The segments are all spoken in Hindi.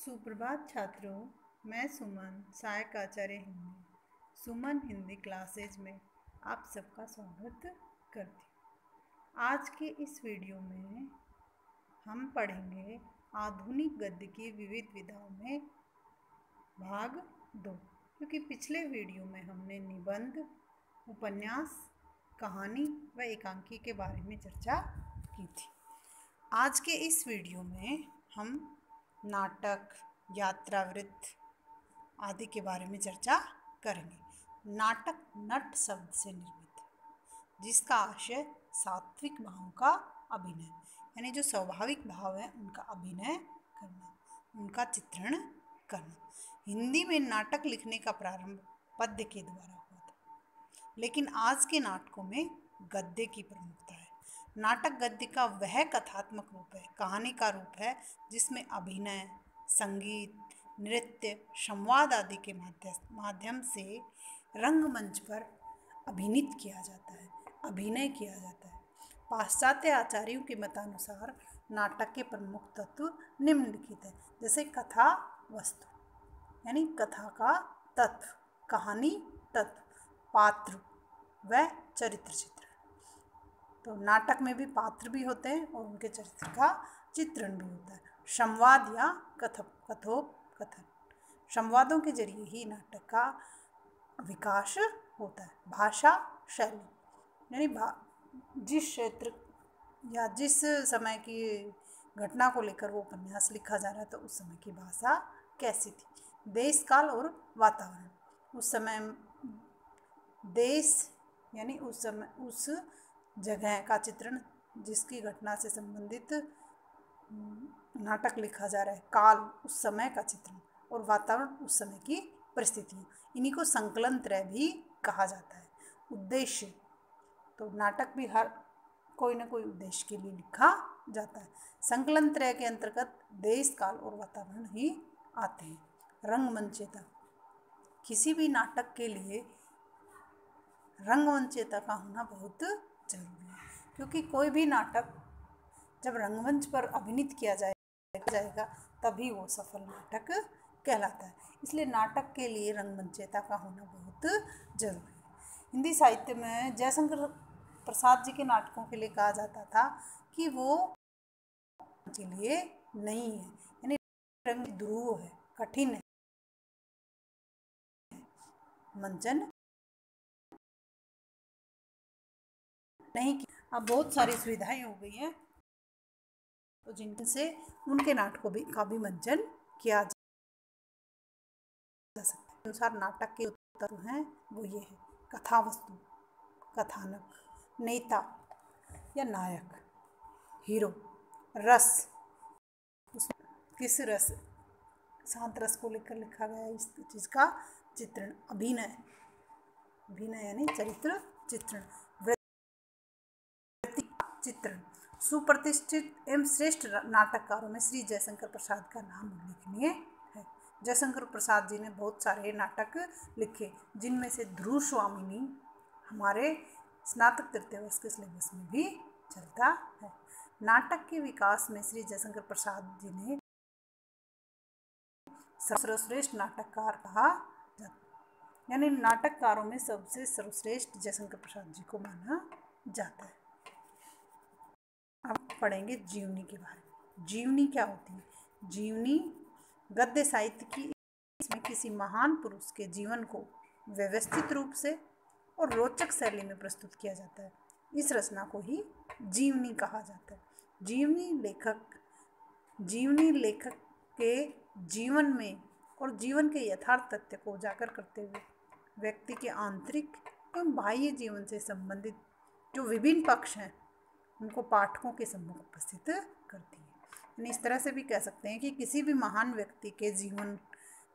सुप्रभात छात्रों, मैं सुमन सहायक आचार्य हिंदी सुमन हिंदी क्लासेज में आप सबका स्वागत करती हूँ। आज के इस वीडियो में हम पढ़ेंगे आधुनिक गद्य की विविध विधाओं में भाग 2, क्योंकि पिछले वीडियो में हमने निबंध, उपन्यास, कहानी व एकांकी के बारे में चर्चा की थी। आज के इस वीडियो में हम नाटक, यात्रावृत्त आदि के बारे में चर्चा करेंगे। नाटक नट शब्द से निर्मित है, जिसका आशय सात्विक भावों का अभिनय, यानी जो स्वाभाविक भाव है उनका अभिनय करना, उनका चित्रण करना। हिंदी में नाटक लिखने का प्रारंभ पद्य के द्वारा हुआ था, लेकिन आज के नाटकों में गद्य की प्रमुखता है। नाटक गद्य का वह कथात्मक रूप है, कहानी का रूप है, जिसमें अभिनय, संगीत, नृत्य, संवाद आदि के माध्यम से रंगमंच पर अभिनीत किया जाता है, अभिनय किया जाता है। पाश्चात्य आचार्यों के मतानुसार नाटक के प्रमुख तत्व निम्नलिखित है, जैसे कथा वस्तु, यानी कथा का तत्व, कहानी तत्व, पात्र व चरित्र चित्रण। तो नाटक में भी पात्र भी होते हैं और उनके चरित्र का चित्रण भी होता है। संवाद या कथोपकथन, संवादों के जरिए ही नाटक का विकास होता है। भाषा शैली, यानी जिस क्षेत्र या जिस समय की घटना को लेकर वो उपन्यास लिखा जा रहा है, तो उस समय की भाषा कैसी थी। देश काल और वातावरण, उस समय देश यानी उस समय उस जगह का चित्रण, जिसकी घटना से संबंधित नाटक लिखा जा रहा है। काल, उस समय का चित्रण, और वातावरण, उस समय की परिस्थितियाँ, इन्हीं को संकलन त्रय भी कहा जाता है। उद्देश्य, तो नाटक भी हर कोई न कोई उद्देश्य के लिए लिखा जाता है। संकलन त्रय के अंतर्गत देश, काल और वातावरण ही आते हैं। रंगमंचयता, किसी भी नाटक के लिए रंगमंचयता का होना बहुत जरूरी है, क्योंकि कोई भी नाटक जब रंगमंच पर अभिनीत किया जाएगा तभी वो सफल नाटक कहलाता है। इसलिए नाटक के लिए रंगमंचयता का होना बहुत जरूरी है। हिंदी साहित्य में जयशंकर प्रसाद जी के नाटकों के लिए कहा जाता था कि वो के लिए नहीं है, यानी रंग ध्रुव है, कठिन है, मंचन नहीं की। अब बहुत सारी सुविधाएं हो गई हैं, तो जिनसे उनके नाटकों का भी मंचन किया जा सकता है। अनुसार नाटक के तत्व हैं वो ये है: कथा वस्तु, कथानक, नेता या नायक, हीरो, रस, उसमें किस रस, शांत रस को लेकर लिखा गया है, इस चीज़ का चित्रण, अभिनय, अभिनय यानी चरित्र चित्रण, चित्रण। सुप्रतिष्ठित एवं श्रेष्ठ नाटककारों में श्री जयशंकर प्रसाद का नाम उल्लेखनीय है। जयशंकर प्रसाद जी ने बहुत सारे नाटक लिखे, जिनमें से ध्रुव स्वामिनी हमारे स्नातक तृतीय वर्ष के सिलेबस में भी चलता है। नाटक के विकास में श्री जयशंकर प्रसाद जी ने सर्वश्रेष्ठ नाटककार कहा जाता, यानी नाटककारों में सबसे सर्वश्रेष्ठ जयशंकर प्रसाद जी को माना जाता है। अब पढ़ेंगे जीवनी के बारे में। जीवनी क्या होती है? जीवनी गद्य साहित्य की, इसमें किसी महान पुरुष के जीवन को व्यवस्थित रूप से और रोचक शैली में प्रस्तुत किया जाता है। इस रचना को ही जीवनी कहा जाता है। जीवनी लेखक के जीवन में और जीवन के यथार्थ तथ्य को उजागर करते हुए व्यक्ति के आंतरिक एवं बाह्य जीवन से संबंधित जो विभिन्न पक्ष हैं उनको पाठकों के सम्मुख उपस्थित करती है। यानी इस तरह से भी कह सकते हैं कि किसी भी महान व्यक्ति के जीवन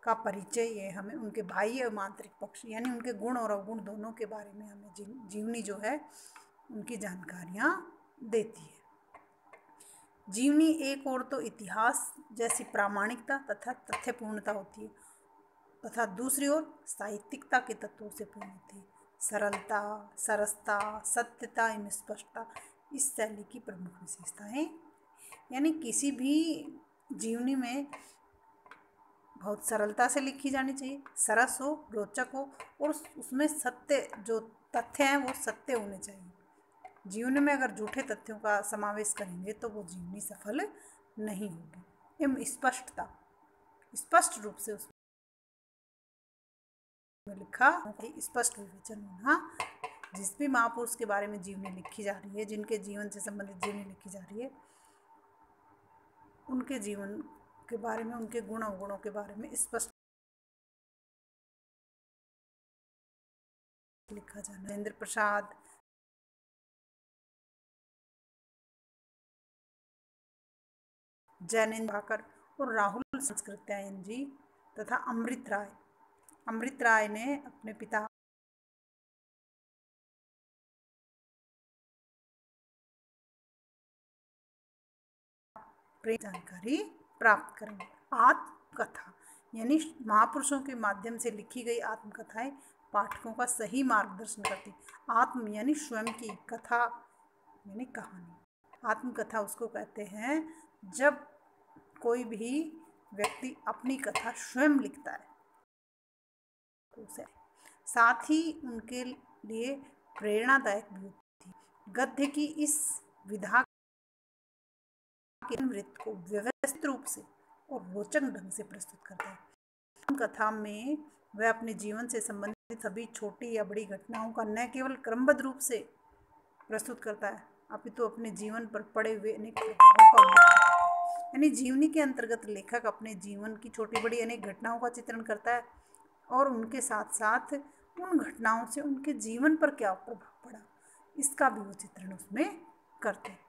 का परिचय ये हमें उनके बाह्य एवं आंतरिक पक्ष, यानी उनके गुण और अवगुण दोनों के बारे में हमें जीवनी जो है उनकी जानकारियाँ देती है। जीवनी एक ओर तो इतिहास जैसी प्रामाणिकता तथा तथ्यपूर्णता होती है, तथा दूसरी ओर साहित्यिकता के तत्वों से पूर्ण होती है। सरलता, सरसता, सत्यता एवं स्पष्टता इस शैली की प्रमुख विशेषताएं। यानी किसी भी जीवनी में बहुत सरलता से लिखी जानी चाहिए, सरस हो, रोचक हो और उसमें सत्य जो तथ्य हैं वो सत्य होने चाहिए। जीवनी में अगर झूठे तथ्यों का समावेश करेंगे तो वो जीवनी सफल नहीं होगी। एवं स्पष्टता, स्पष्ट रूप से उसमें लिखा, स्पष्ट विवेचन होना। जिस भी महापुरुष के बारे में जीवनी लिखी जा रही है, जिनके जीवन से संबंधित जीवनी लिखी जा रही है, उनके जीवन के बारे में, उनके गुण अवगुणों के बारे में स्पष्ट लिखा जाना। राजेंद्र प्रसाद, जैनेन्द्र भाकर और राहुल संस्कृत्यायन जी तथा अमृत राय ने अपने पिता जानकारी प्राप्त करें। आत्मकथा यानी महापुरुषों के माध्यम से लिखी गई आत्मकथाएं पाठकों का सही मार्गदर्शन करती। आत्म यानी स्वयं की, कथा यानी कहानी। आत्मकथा उसको कहते हैं जब कोई भी व्यक्ति अपनी कथा स्वयं लिखता है तो उसे, साथ ही उनके लिए प्रेरणादायक भी होती है। गद्य की इस विधा के नृत्य को व्यवस्थित रूप से और रोचक ढंग से प्रस्तुत करता है। कथा में वह अपने जीवन से संबंधित सभी छोटी या बड़ी घटनाओं का न केवल क्रमबद्ध रूप से प्रस्तुत करता है, अपितु अपने जीवन पर पड़े हुए अनेक प्रभावों का उल्लेख करता है। यानी जीवनी के अंतर्गत लेखक अपने जीवन की छोटी बड़ी अनेक घटनाओं का चित्रण करता है और उनके साथ साथ उन घटनाओं से उनके जीवन पर क्या प्रभाव पड़ा, इसका भी वो चित्रण उसमें करते हैं।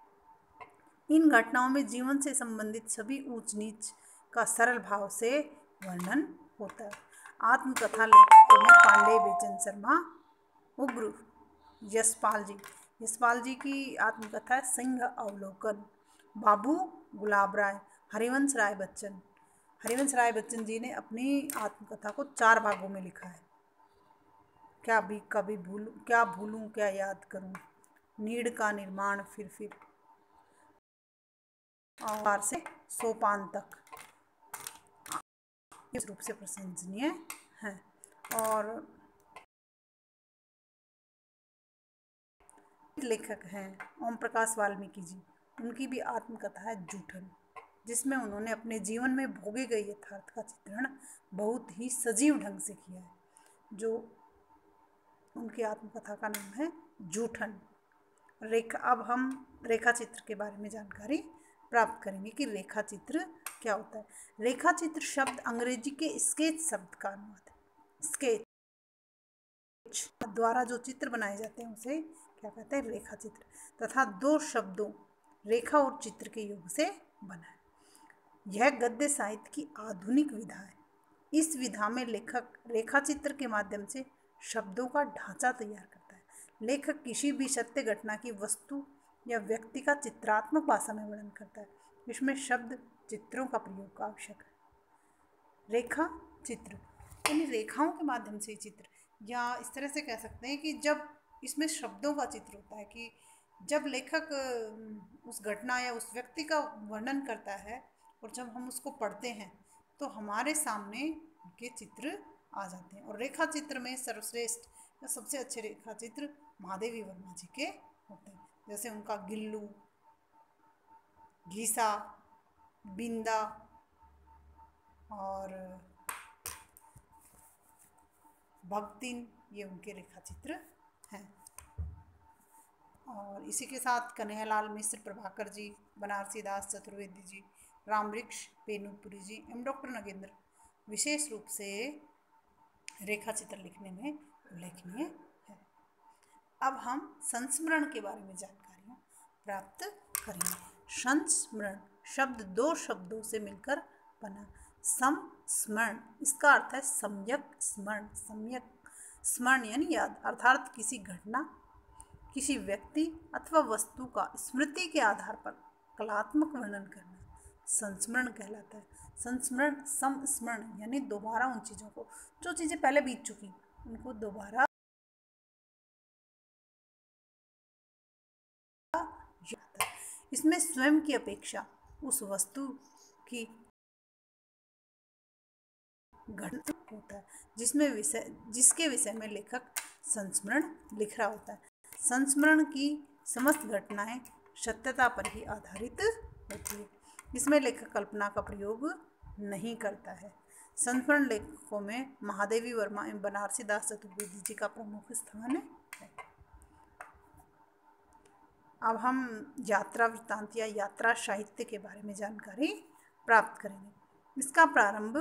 इन घटनाओं में जीवन से संबंधित सभी ऊंच नीच का सरल भाव से वर्णन होता है। आत्मकथा लेखकों में पांडे, बेचन शर्मा, उग्र, यशपाल जी की आत्मकथा है सिंह अवलोकन, बाबू गुलाब राय, हरिवंश राय बच्चन जी ने अपनी आत्मकथा को 4 भागों में लिखा है। क्या भूलूं क्या याद करूं, नीड़ का निर्माण, फिर और से सोपान तक इस रूप से प्रशंसनीय है। और लेखक हैं ओम प्रकाश वाल्मीकि जी, उनकी भी आत्मकथा है जूठन, जिसमें उन्होंने अपने जीवन में भोगे गए यथार्थ का चित्रण बहुत ही सजीव ढंग से किया है। जो उनकी आत्मकथा का नाम है जूठन। अब हम रेखा चित्र के बारे में जानकारी प्राप्त करेंगे कि रेखा चित्र क्या होता है। रेखा चित्र शब्द अंग्रेजी के स्केच शब्द का अनुवाद है। स्केच द्वारा जो चित्र बनाए जाते हैं उसे क्या कहते हैं, रेखा चित्र, तथा 2 शब्दों रेखा और चित्र के योग से बना है। यह गद्य साहित्य की आधुनिक विधा है। इस विधा में लेखक रेखा चित्र के माध्यम से शब्दों का ढांचा तैयार करता है। लेखक किसी भी सत्य घटना की वस्तु या व्यक्ति का चित्रात्मक भाषा में वर्णन करता है। इसमें शब्द चित्रों का प्रयोग आवश्यक है। रेखा चित्र यानी रेखाओं के माध्यम से चित्र, या इस तरह से कह सकते हैं कि जब इसमें शब्दों का चित्र होता है कि जब लेखक उस घटना या उस व्यक्ति का वर्णन करता है और जब हम उसको पढ़ते हैं तो हमारे सामने उनके चित्र आ जाते हैं। और रेखा चित्र में सर्वश्रेष्ठ या सबसे अच्छे रेखा चित्र महादेवी वर्मा जी के होते हैं। जैसे उनका गिल्लू, घीसा, बिंदा और भक्तिन, ये उनके रेखा चित्र हैं। और इसी के साथ कन्हैयालाल मिश्र, प्रभाकर जी, बनारसी दास चतुर्वेदी जी, रामवृक्ष पेनुपुरी जी एवं डॉक्टर नगेंद्र विशेष रूप से रेखा चित्र लिखने में उल्लेखनीय है। अब हम संस्मरण के बारे में जानकारियाँ प्राप्त करेंगे। संस्मरण शब्द 2 शब्दों से मिलकर बना। संस्मरण इसका अर्थ है सम्यक स्मरण। सम्यक स्मरण यानी याद, अर्थात किसी घटना, किसी व्यक्ति अथवा वस्तु का स्मृति के आधार पर कलात्मक वर्णन करना संस्मरण कहलाता है। संस्मरण यानी दोबारा उन चीज़ों को, जो चीज़ें पहले बीत चुकी उनको दोबारा याद है। इसमें स्वयं की अपेक्षा उस वस्तु की घटना होता है जिसके विषय में लेखक संस्मरण लिख रहा होता है। संस्मरण की समस्त घटनाएं सत्यता पर ही आधारित होती है। इसमें लेखक कल्पना का प्रयोग नहीं करता है। संस्मरण लेखकों में महादेवी वर्मा एवं बनारसी दास चतुर्वेदी जी का प्रमुख स्थान है। अब हम यात्रा वृत्तांत या यात्रा साहित्य के बारे में जानकारी प्राप्त करेंगे। इसका प्रारंभ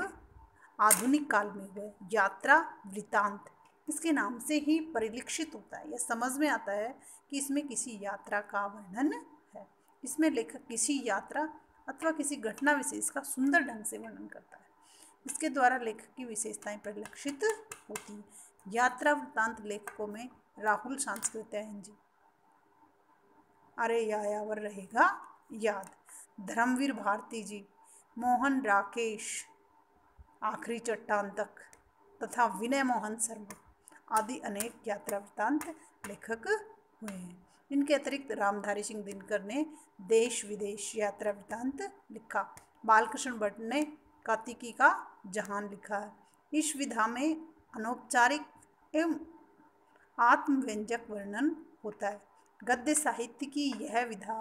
आधुनिक काल में हुआ। यात्रा वृत्तांत इसके नाम से ही परिलक्षित होता है, यह समझ में आता है कि इसमें किसी यात्रा का वर्णन है। इसमें लेखक किसी यात्रा अथवा किसी घटना विशेष का सुंदर ढंग से वर्णन करता है। इसके द्वारा लेखक की विशेषताएं परिलक्षित होती हैं। यात्रा वृत्तांत लेखकों में राहुल सांस्कृत्यायन जी, अरे यायावर रहेगा याद, धर्मवीर भारती जी, मोहन राकेश, आखिरी चट्टान तक तथा विनय मोहन शर्मा आदि अनेक यात्रा वृत्तांत लेखक हुए हैं। इनके अतिरिक्त रामधारी सिंह दिनकर ने देश विदेश यात्रा वृत्तांत लिखा। बालकृष्ण भट्ट ने कार्तिकी का जहान लिखा है। इस विधा में अनौपचारिक एवं आत्मव्यंजक वर्णन होता है। गद्य साहित्य की यह विधा,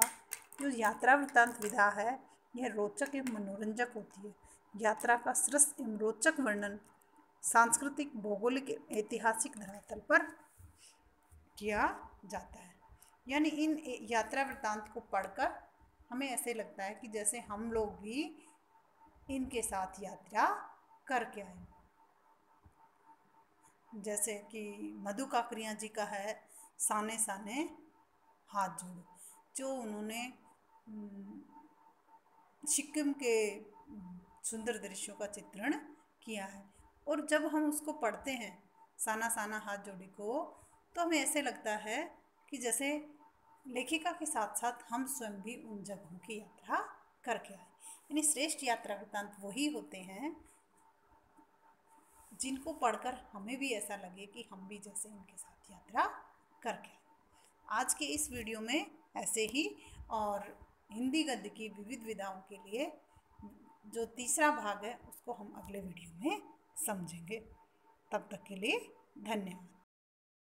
जो यात्रा वृत्तांत विधा है, यह रोचक एवं मनोरंजक होती है। यात्रा का सरस एवं रोचक वर्णन सांस्कृतिक, भौगोलिक, ऐतिहासिक धरातल पर किया जाता है। यानी इन यात्रा वृत्तांत को पढ़कर हमें ऐसे लगता है कि जैसे हम लोग भी इनके साथ यात्रा करके आए। जैसे कि मधु काकरिया जी का है साने साने हाथ जोड़े, जो उन्होंने सिक्किम के सुंदर दृश्यों का चित्रण किया है। और जब हम उसको पढ़ते हैं साना साना हाथ जोड़ी को, तो हमें ऐसे लगता है कि जैसे लेखिका के साथ साथ हम स्वयं भी उन जगहों की यात्रा करके आए। यानी श्रेष्ठ यात्रा वृत्तांत वही होते हैं जिनको पढ़कर हमें भी ऐसा लगे कि हम भी जैसे उनके साथ यात्रा करके आए। आज के इस वीडियो में ऐसे ही, और हिंदी गद्य की विविध विधाओं के लिए जो तीसरा भाग है उसको हम अगले वीडियो में समझेंगे। तब तक के लिए धन्यवाद।